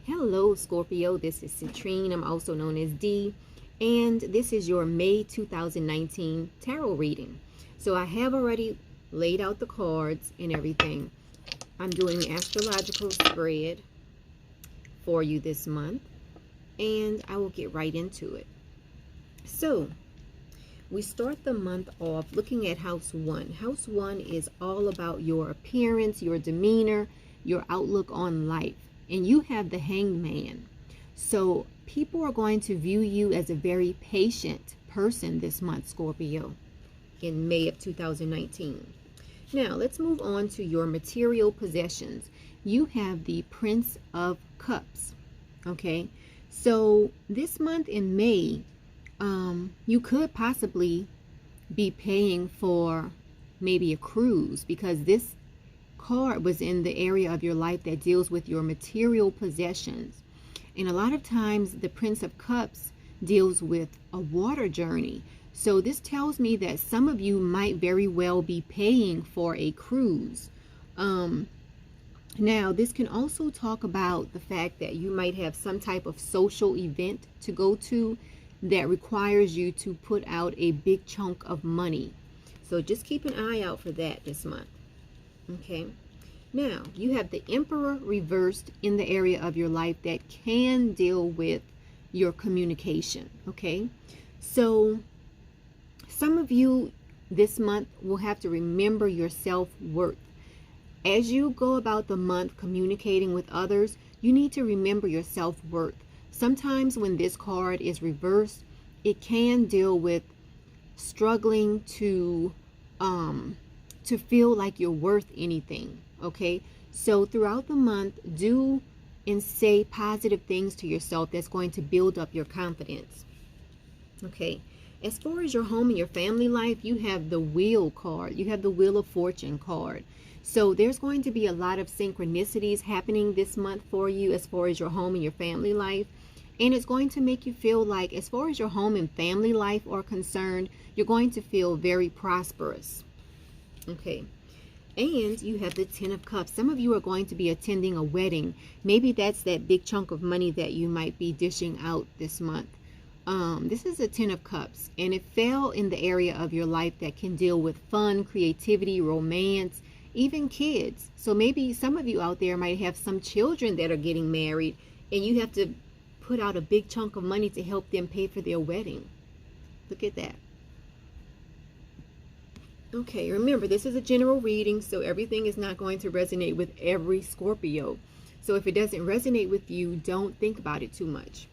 Hello, Scorpio. This is Citrine. I'm also known as D. And this is your May 2019 tarot reading. So I have already laid out the cards and everything. I'm doing the astrological spread for you this month. And I will get right into it. So we start the month off looking at house one. House one is all about your appearance, your demeanor, your outlook on life. And you have the Hanged Man. So people are going to view you as a very patient person this month, Scorpio, in May of 2019. Now, let's move on to your material possessions. You have the Prince of Cups, okay? So this month in May, you could possibly be paying for maybe a cruise, because this card was in the area of your life that deals with your material possessions. And a lot of times the Prince of Cups deals with a water journey. So this tells me that some of you might very well be paying for a cruise. Now, this can also talk about the fact that you might have some type of social event to go to that requires you to put out a big chunk of money. So just keep an eye out for that this month. Okay, now you have the Emperor reversed in the area of your life that can deal with your communication. Okay, so some of you this month will have to remember your self-worth. As you go about the month communicating with others, you need to remember your self-worth. Sometimes when this card is reversed, it can deal with struggling to feel like you're worth anything. Okay, so throughout the month, do and say positive things to yourself that's going to build up your confidence. Okay, as far as your home and your family life, you have the Wheel card. You have the Wheel of Fortune card. So there's going to be a lot of synchronicities happening this month for you as far as your home and your family life. And it's going to make you feel like, as far as your home and family life are concerned, you're going to feel very prosperous. Okay, and you have the Ten of Cups. Some of you are going to be attending a wedding. Maybe that's that big chunk of money that you might be dishing out this month. This is a Ten of Cups, and it fell in the area of your life that can deal with fun, creativity, romance, even kids. So maybe some of you out there might have some children that are getting married, and you have to put out a big chunk of money to help them pay for their wedding. Look at that. Okay, remember, this is a general reading, so everything is not going to resonate with every Scorpio. So if it doesn't resonate with you, don't think about it too much.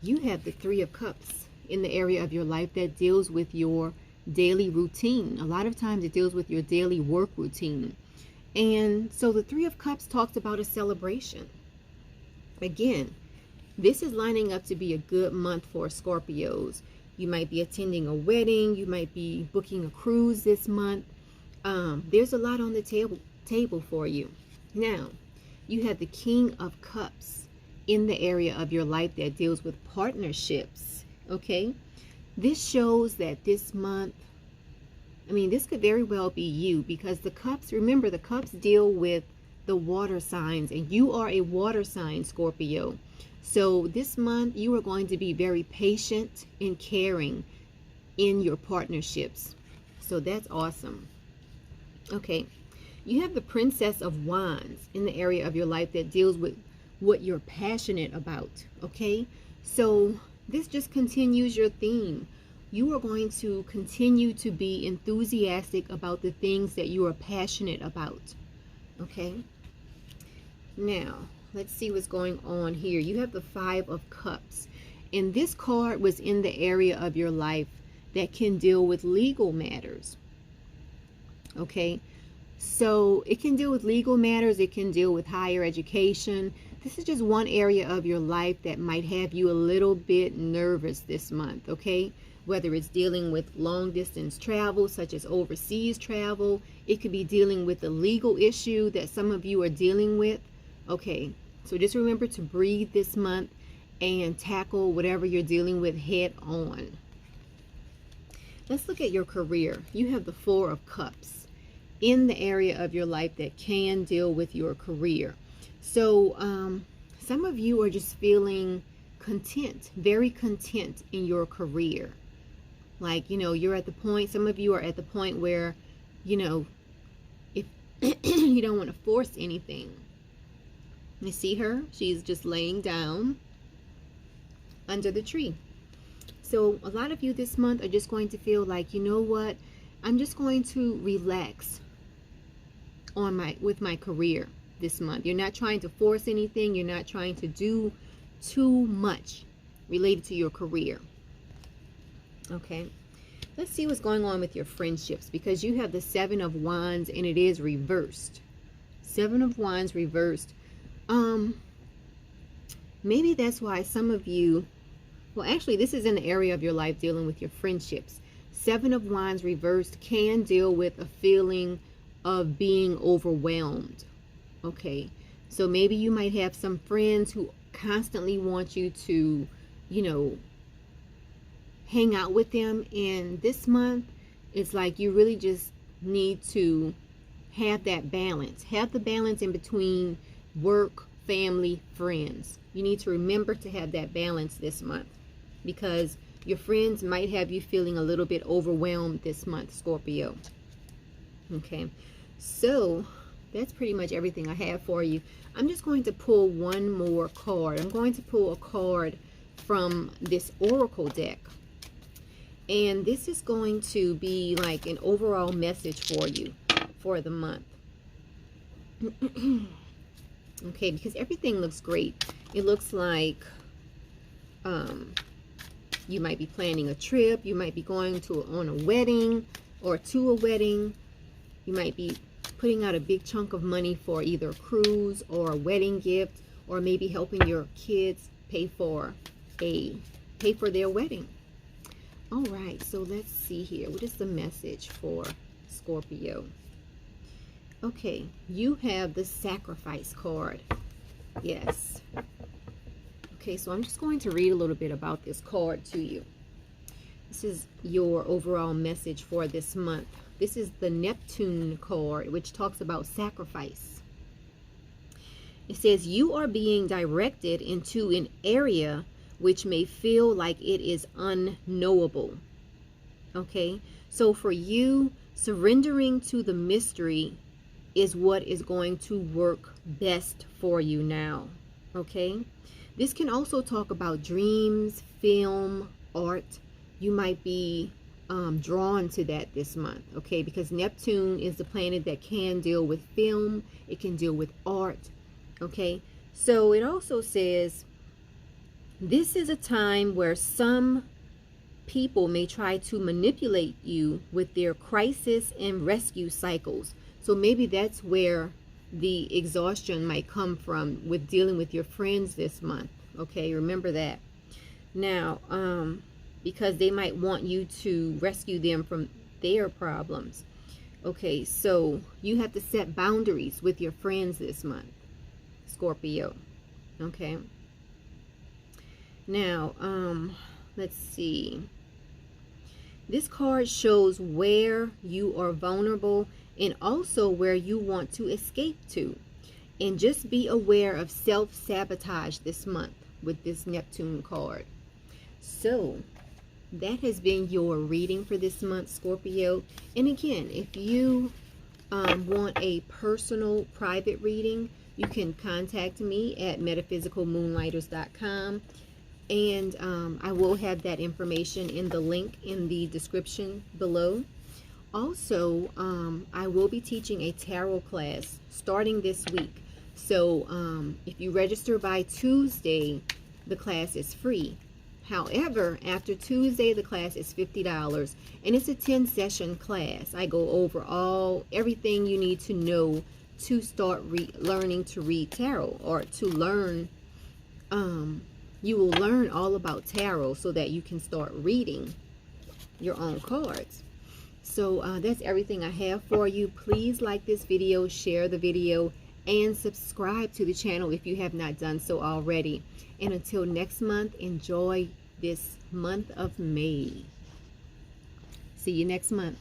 You have the Three of Cups in the area of your life that deals with your daily routine. A lot of times it deals with your daily work routine. And so the Three of Cups talks about a celebration. Again, this is lining up to be a good month for Scorpios. You might be attending a wedding. You might be booking a cruise this month. There's a lot on the table for you. Now, you have the King of Cups in the area of your life that deals with partnerships. Okay, this shows that this month, this could very well be you, because the cups, remember, the cups deal with the water signs, and you are a water sign, Scorpio. So this month, you are going to be very patient and caring in your partnerships. So that's awesome. Okay, you have the Princess of Wands in the area of your life that deals with what you're passionate about. Okay, so this just continues your theme. You are going to continue to be enthusiastic about the things that you are passionate about. Okay, now let's see what's going on here. You have the Five of Cups, and this card was in the area of your life that can deal with legal matters. Okay, so it can deal with legal matters. It can deal with higher education. This is just one area of your life that might have you a little bit nervous this month. Okay, whether it's dealing with long distance travel, such as overseas travel. It could be dealing with a legal issue that some of you are dealing with. Okay, so just remember to breathe this month and tackle whatever you're dealing with head on. Let's look at your career. You have the Four of Cups in the area of your life that can deal with your career. So some of you are just feeling content, very content in your career. Like, you know, you're at the point, some of you are at the point where, you know, if you don't want to force anything. You see her? She's just laying down under the tree. So a lot of you this month are just going to feel like, you know what? I'm just going to relax with my career this month. You're not trying to force anything. You're not trying to do too much related to your career. Okay, let's see what's going on with your friendships, because you have the 7 of Wands and it is reversed. 7 of Wands reversed. Maybe that's why some of you, well, actually, this is in the area of your life dealing with your friendships. 7 of Wands reversed can deal with a feeling of being overwhelmed. Okay, so maybe you might have some friends who constantly want you to, you know, hang out with them, and this month it's like you really just need to have that balance. Have the balance in between work, family, friends. You need to remember to have that balance this month, because your friends might have you feeling a little bit overwhelmed this month, Scorpio. Okay, so that's pretty much everything I have for you. I'm just going to pull one more card. I'm going to pull a card from this Oracle deck. And this is going to be like an overall message for you for the month. Okay, because everything looks great. It looks like you might be planning a trip. You might be going on a wedding or to a wedding. You might be putting out a big chunk of money for either a cruise or a wedding gift, or maybe helping your kids pay for their wedding. All right, so let's see here. What is the message for Scorpio? Okay, you have the Sacrifice card. Yes. Okay, so I'm just going to read a little bit about this card to you. This is your overall message for this month. This is the Neptune card, which talks about sacrifice. It says, you are being directed into an area which may feel like it is unknowable. Okay, so for you, surrendering to the mystery is what is going to work best for you now. Okay, this can also talk about dreams, film, art. You might be drawn to that this month, okay, because Neptune is the planet that can deal with film. It can deal with art. Okay, so it also says this is a time where some people may try to manipulate you with their crisis and rescue cycles. So maybe that's where the exhaustion might come from with dealing with your friends this month. Okay, remember that. Now, because they might want you to rescue them from their problems. Okay, so you have to set boundaries with your friends this month, Scorpio. Okay. Now, let's see. This card shows where you are vulnerable and also where you want to escape to. And just be aware of self-sabotage this month with this Neptune card. So, that has been your reading for this month, Scorpio. And again, if you want a personal private reading, you can contact me at metaphysicalmoonlighters.com. And I will have that information in the link in the description below. Also, I will be teaching a tarot class starting this week. So if you register by Tuesday, the class is free. However, after Tuesday, the class is $50, and it's a 10-session class. I go over everything you need to know to start learning to read tarot, or to learn. You will learn all about tarot so that you can start reading your own cards. So that's everything I have for you. Please like this video, share the video, and subscribe to the channel if you have not done so already. And until next month, enjoy this month of May. See you next month.